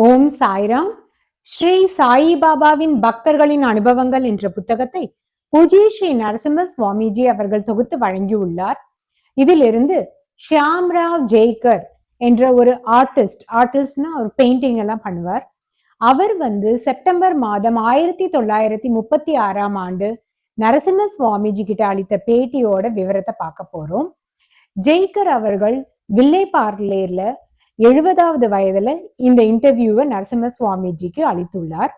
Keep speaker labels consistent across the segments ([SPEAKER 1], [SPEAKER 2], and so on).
[SPEAKER 1] ஓம் சாய்ராம். ஸ்ரீ சாயி பாபாவின் பக்தர்களின் அனுபவங்கள் என்ற புத்தகத்தை பூஜ்ய ஸ்ரீ நரசிம்ம சுவாமிஜி அவர்கள் தொகுத்து வழங்கியுள்ளார். இதிலிருந்து ஷியாம்ராவ் ஜெய்கர் என்ற ஒரு ஆர்டிஸ்ட்னா ஒரு பெயிண்டிங் எல்லாம் பண்ணுவார். அவர் செப்டம்பர் மாதம் 1936 நரசிம்ம சுவாமிஜி கிட்ட அளித்த பேட்டியோட விவரத்தை பார்க்க போறோம். ஜெய்கர் அவர்கள் வில்லே பார்லேர்ல 70வது வயதுல இந்த இன்டர்வியூவை நரசிம்ம சுவாமிஜிக்கு அளித்துள்ளார்.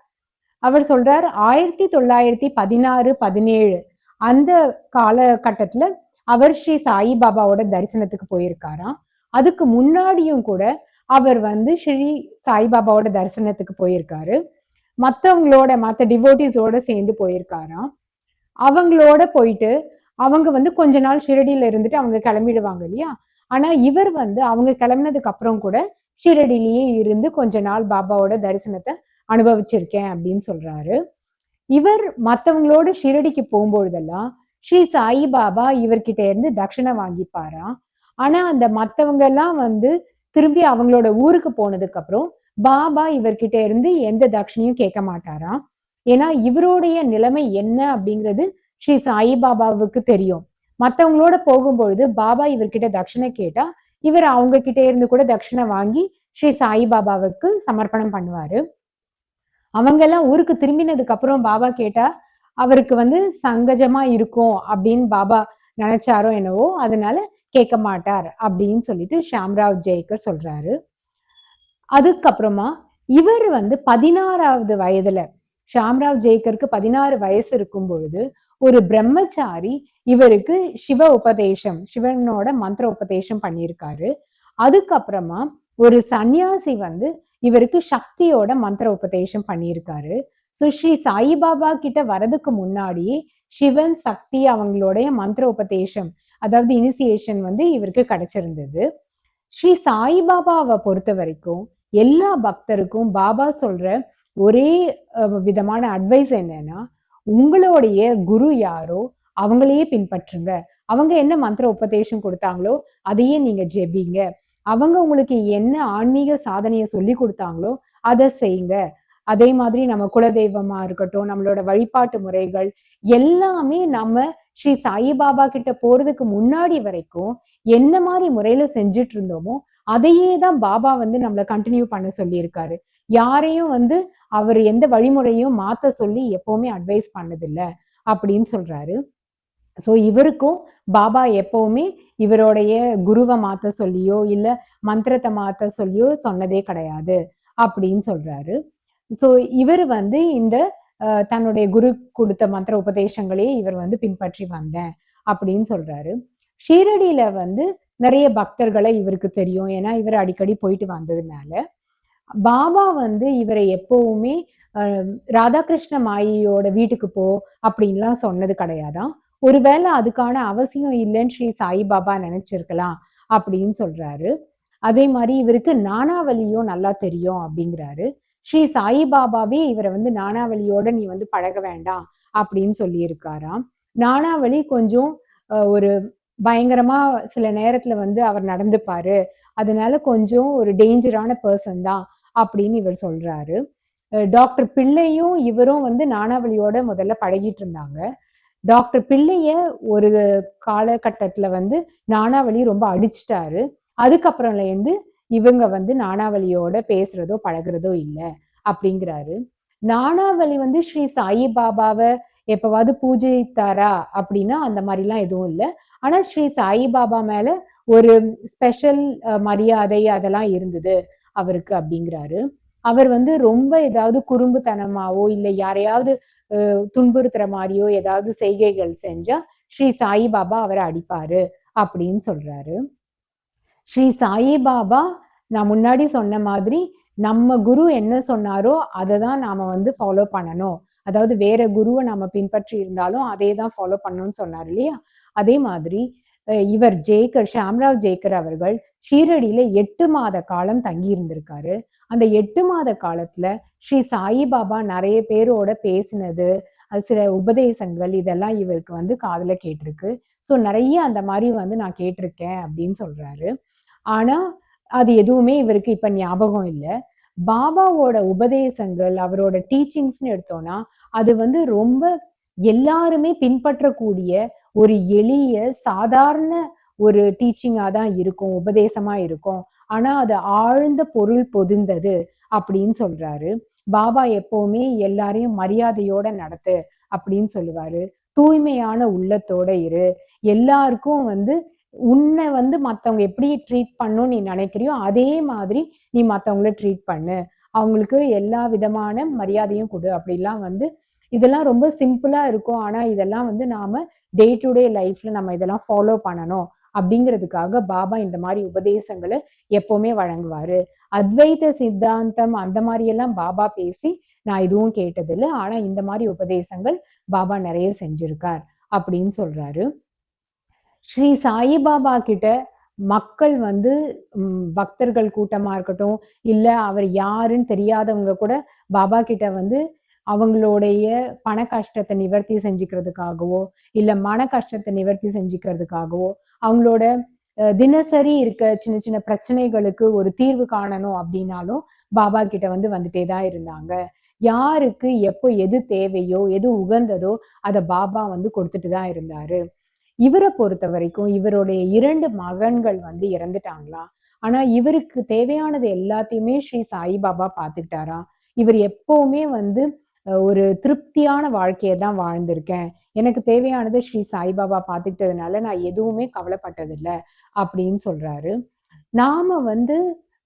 [SPEAKER 1] அவர் சொல்றார், 1916-17 அந்த காலகட்டத்துல அவர் ஸ்ரீ சாயி பாபாவோட தரிசனத்துக்கு போயிருக்காராம். அதுக்கு முன்னாடியும் கூட அவர் ஸ்ரீ சாய்பாபாவோட தரிசனத்துக்கு போயிருக்காரு. மத்த டிவோட்டிஸோட சேர்ந்து போயிருக்காராம். அவங்களோட போயிட்டு அவங்க கொஞ்ச நாள் ஷிரடியில இருந்துட்டு அவங்க கிளம்பிடுவாங்க இல்லையா. ஆனா இவர் அவங்க கிளம்பினதுக்கு அப்புறம் கூட ஷிரடியிலேயே இருந்து கொஞ்ச நாள் பாபாவோட தரிசனத்தை அனுபவிச்சிருக்கேன் அப்படின்னு சொல்றாரு. இவர் மத்தவங்களோட ஷிரடிக்கு போகும்பொழுதெல்லாம் ஸ்ரீ சாயி பாபா இவர்கிட்ட இருந்து தட்சணை வாங்கிப்பாராம். ஆனா அந்த மத்தவங்க எல்லாம் திரும்பி அவங்களோட ஊருக்கு போனதுக்கு அப்புறம் பாபா இவர்கிட்ட இருந்து எந்த தட்சணையும் கேட்க மாட்டாராம். ஏன்னா இவருடைய நிலைமை என்ன அப்படிங்கிறது ஸ்ரீ சாயி பாபாவுக்கு தெரியும். மத்தவங்களோட போகும்பொழுது பாபா இவர்கிட்ட தட்சணை கேட்டா இவர் அவங்க கிட்ட இருந்து கூட தட்சணை வாங்கி ஸ்ரீ சாயி பாபாவுக்கு சமர்ப்பணம் பண்ணுவாரு. அவங்க எல்லாம் ஊருக்கு திரும்பினதுக்கு அப்புறம் பாபா கேட்டா அவருக்கு சங்கஜமா இருக்கும் அப்படின்னு பாபா நினைச்சாரோ என்னவோ, அதனால கேட்க மாட்டார் அப்படின்னு சொல்லிட்டு ஷியாம்ராவ் ஜெய்கர் சொல்றாரு. அதுக்கப்புறமா இவர் 16வது வயதுல ஷியாம்ராவ் ஜெய்கருக்கு 16 வயசு இருக்கும் பொழுது ஒரு பிரம்மச்சாரி இவருக்கு சிவனோட மந்திர உபதேசம் பண்ணியிருக்காரு. அதுக்கப்புறமா ஒரு சன்னியாசி இவருக்கு சக்தியோட மந்திர உபதேசம் பண்ணியிருக்காரு. ஸோ ஸ்ரீ சாயிபாபா கிட்ட வரதுக்கு முன்னாடியே சிவன் சக்தி அவங்களுடைய மந்திர உபதேசம், அதாவது இனிசியேஷன் இவருக்கு கிடைச்சிருந்தது. ஸ்ரீ சாயிபாபாவை பொறுத்த வரைக்கும் எல்லா பக்தருக்கும் பாபா சொல்ற ஒரே விதமான அட்வைஸ் என்னன்னா, உங்களுடைய குரு யாரோ அவங்களையே பின்பற்றுங்க. அவங்க என்ன மந்திர உபதேசம் கொடுத்தாங்களோ அதையே நீங்க ஜெபிங்க. அவங்க உங்களுக்கு என்ன ஆன்மீக சாதனையை சொல்லி கொடுத்தாங்களோ அதை செய்யுங்க. அதே மாதிரி நம்ம குலதெய்வமா இருக்கட்டும், நம்மளோட வழிபாட்டு முறைகள் எல்லாமே நம்ம ஸ்ரீ சாயிபாபா கிட்ட போறதுக்கு முன்னாடி வரைக்கும் என்ன மாதிரி முறையில செஞ்சுட்டு இருந்தோமோ அதையே தான் பாபா நம்மளை கண்டினியூ பண்ண சொல்லியிருக்காரு. யாரையும் அவர் எந்த வழிமுறையும் மாத்த சொல்லி எப்பவுமே அட்வைஸ் பண்ணதில்லை அப்படின்னு சொல்றாரு. ஸோ இவருக்கும் பாபா எப்பவுமே இவருடைய குருவை மாத்த சொல்லியோ இல்ல மந்திரத்தை மாத்த சொல்லியோ சொன்னதே கிடையாது அப்படின்னு சொல்றாரு. ஸோ இவர் இந்த தன்னுடைய குரு கொடுத்த மந்திர உபதேசங்களே இவர் பின்பற்றி வந்தேன் அப்படின்னு சொல்றாரு. ஷீரடியில நிறைய பக்தர்களை இவருக்கு தெரியும். ஏன்னா இவர் அடிக்கடி போயிட்டு வந்ததுனால பாபா இவரை எப்பவுமே ராதாகிருஷ்ண மாயியோட வீட்டுக்கு போ அப்படின்லாம் சொன்னது கிடையாதான். ஒருவேளை அதுக்கான அவசியம் இல்லைன்னு ஸ்ரீ சாயிபாபா நினைச்சிருக்கலாம் அப்படின்னு சொல்றாரு. அதே மாதிரி இவருக்கு நானாவலியும் நல்லா தெரியும் அப்படிங்கிறாரு. ஸ்ரீ சாயிபாபாவே இவரை நானாவலியோட நீ பழக வேண்டாம் அப்படின்னு சொல்லியிருக்காராம். நானாவலி கொஞ்சம் ஒரு பயங்கரமா சில நேரத்துல அவர் நடந்துப்பாரு, அதனால கொஞ்சம் ஒரு டேஞ்சரான பர்சன் தான் அப்படின்னு இவர் சொல்றாரு. டாக்டர் பிள்ளையும் இவரும் நானாவலியோட முதல்ல பழகிட்டு இருந்தாங்க. டாக்டர் பிள்ளைய ஒரு காலகட்டத்துல நானாவலி ரொம்ப அடிச்சிட்டாரு. அதுக்கப்புறம்ல இருந்து இவங்க நானாவலியோட பேசுறதோ பழகுறதோ இல்லை அப்படிங்கிறாரு. நானாவலி ஸ்ரீ சாயி பாபாவை எப்பவாவது பூஜித்தாரா அப்படின்னா அந்த மாதிரிலாம் எதுவும் இல்லை. ஆனா ஸ்ரீ சாயி பாபா மேல ஒரு ஸ்பெஷல் மரியாதை அதெல்லாம் இருந்தது அவருக்கு அப்படிங்கிறாரு. அவர் ரொம்ப ஏதாவது குறும்புத்தனமாவோ இல்லை யாரையாவது துன்புறுத்துற மாதிரியோ ஏதாவது செய்கைகள் செஞ்சா ஸ்ரீ சாயி பாபா அவரை அடிப்பாரு அப்படின்னு சொல்றாரு. ஸ்ரீ சாயி பாபா நான் முன்னாடி சொன்ன மாதிரி நம்ம குரு என்ன சொன்னாரோ அதை தான் நாம ஃபாலோ பண்ணணும். அதாவது வேற குருவை நம்ம பின்பற்றி இருந்தாலும் அதே தான் ஃபாலோ பண்ணணும்னு சொன்னார் இல்லையா. அதே மாதிரி இவர் ஷியாம்ராவ் ஜெய்கர் அவர்கள் ஷீரடியில 8 மாத காலம் தங்கி இருந்திருக்காரு. அந்த 8 மாத காலத்துல ஸ்ரீ சாயி பாபா நிறைய பேரோட பேசினது, அது சில உபதேசங்கள் இதெல்லாம் இவருக்கு காதுல கேட்டிருக்கு. ஸோ நிறைய அந்த மாதிரி நான் கேட்டிருக்கேன் அப்படின்னு சொல்றாரு. ஆனா அது எதுவுமே இவருக்கு இப்ப ஞாபகம் இல்லை. பாபாவோட உபதேசங்கள், அவரோட டீச்சிங்ஸ்ன்னு எடுத்தோம்னா, அது வந்து ரொம்ப எல்லாருமே பின்பற்றக்கூடிய ஒரு எளிய, சாதாரண ஒரு டீச்சிங்கா தான் இருக்கும், உபதேசமா இருக்கும். ஆனா அது ஆழ்ந்த பொருள் பொதிந்தது அப்படின்னு சொல்றாரு. பாபா எப்பவுமே எல்லாரையும் மரியாதையோட நடத்து அப்படின்னு சொல்லுவாரு. தூய்மையான உள்ளத்தோட இரு. எல்லாருக்கும் வந்து உன்னை வந்து மத்தவங்க எப்படி ட்ரீட் பண்ணணும்னு நீ நினைக்கிறியோ அதே மாதிரி நீ மத்தவங்கள ட்ரீட் பண்ணு. அவங்களுக்கு எல்லா விதமான மரியாதையும் கொடு. அப்படிலாம் வந்து இதெல்லாம் ரொம்ப சிம்பிளா இருக்கும். ஆனா இதெல்லாம் வந்து நாம டே டு டே லைஃப்ல நம்ம இதெல்லாம் ஃபாலோ பண்ணணும் அப்படிங்கிறதுக்காக பாபா இந்த மாதிரி உபதேசங்களை எப்பவுமே வழங்குவாரு. அத்வைத சித்தாந்தம் அந்த மாதிரி எல்லாம் பாபா பேசி நான் எதுவும் கேட்டதில்லை. ஆனா இந்த மாதிரி உபதேசங்கள் பாபா நிறைய செஞ்சிருக்கார் அப்படின்னு சொல்றாரு. ஸ்ரீ சாயிபாபா கிட்ட மக்கள் வந்து பக்தர்கள் கூட்டமா இருக்கட்டும், இல்ல அவர் யாருன்னு தெரியாதவங்க கூட பாபா கிட்ட வந்து அவங்களுடைய பண கஷ்டத்தை நிவர்த்தி செஞ்சுக்கிறதுக்காகவோ, இல்ல மன கஷ்டத்தை நிவர்த்தி செஞ்சுக்கிறதுக்காகவோ, அவங்களோட தினசரி இருக்க சின்ன சின்ன பிரச்சனைகளுக்கு ஒரு தீர்வு காணணும் அப்படின்னாலும் பாபா கிட்ட வந்து வந்துட்டே தான் இருந்தாங்க. யாருக்கு எப்போ எது தேவையோ, எது உகந்ததோ அதை பாபா வந்து கொடுத்துட்டு தான் இருந்தாரு. இவரை பொறுத்த வரைக்கும் இவருடைய 2 மகன்கள் வந்து இறந்துட்டாங்களாம். ஆனா இவருக்கு தேவையானது எல்லாத்தையுமே ஸ்ரீ சாயிபாபா பார்த்துக்கிட்டாராம். இவர் எப்பவுமே வந்து ஒரு திருப்தியான வாழ்க்கையை தான் வாழ்ந்திருக்கேன். எனக்கு தேவையானது ஸ்ரீ சாய்பாபா பார்த்துக்கிட்டதுனால நான் எதுவுமே கவலைப்பட்டதில்லை அப்படின்னு சொல்றாரு. நாம வந்து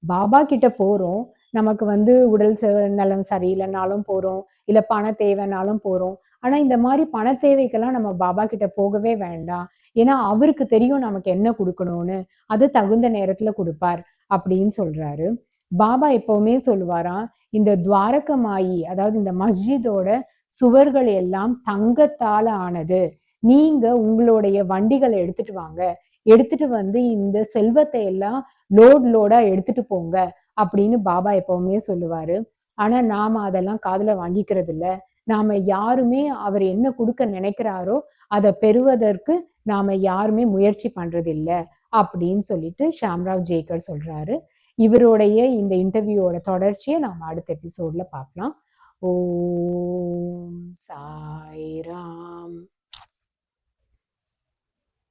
[SPEAKER 1] பாபா கிட்ட போறோம். நமக்கு வந்து உடல் நலம் சரியில்லைனாலும் போறோம். இல்ல பண தேவைனாலும் போறோம். ஆனா இந்த மாதிரி பண தேவைக்கெல்லாம் நம்ம பாபா கிட்ட போகவே வேண்டாம். ஏன்னா அவருக்கு தெரியும் நமக்கு என்ன கொடுக்கணும்னு. அது தகுந்த நேரத்துல கொடுப்பார் அப்படின்னு சொல்றாரு. பாபா எப்பவுமே சொல்லுவாராம், இந்த துவாரகமாயி அதாவது இந்த மஸ்ஜிதோட சுவர்கள் எல்லாம் தங்கத்தால ஆனது. நீங்க உங்களுடைய வண்டிகளை எடுத்துட்டு வாங்க. எடுத்துட்டு வந்து இந்த செல்வத்தை எல்லாம் லோடா எடுத்துட்டு போங்க அப்படின்னு பாபா எப்பவுமே சொல்லுவாரு. ஆனா நாம அதெல்லாம் காதுல வாங்கிக்கிறது இல்ல. நாம யாருமே அவர் என்ன கொடுக்க நினைக்கிறாரோ அதை பெறுவதற்கு நாம யாருமே முயற்சி பண்றது இல்ல அப்படின்னு சொல்லிட்டு ஷாம்ராவ் ஜேக்கர் சொல்றாரு. இவருடைய இந்த இன்டர்வியூவோட தொடர்ச்சியை நாம அடுத்த எபிசோட்ல பார்க்கலாம். ஓம் சாய்ராம்.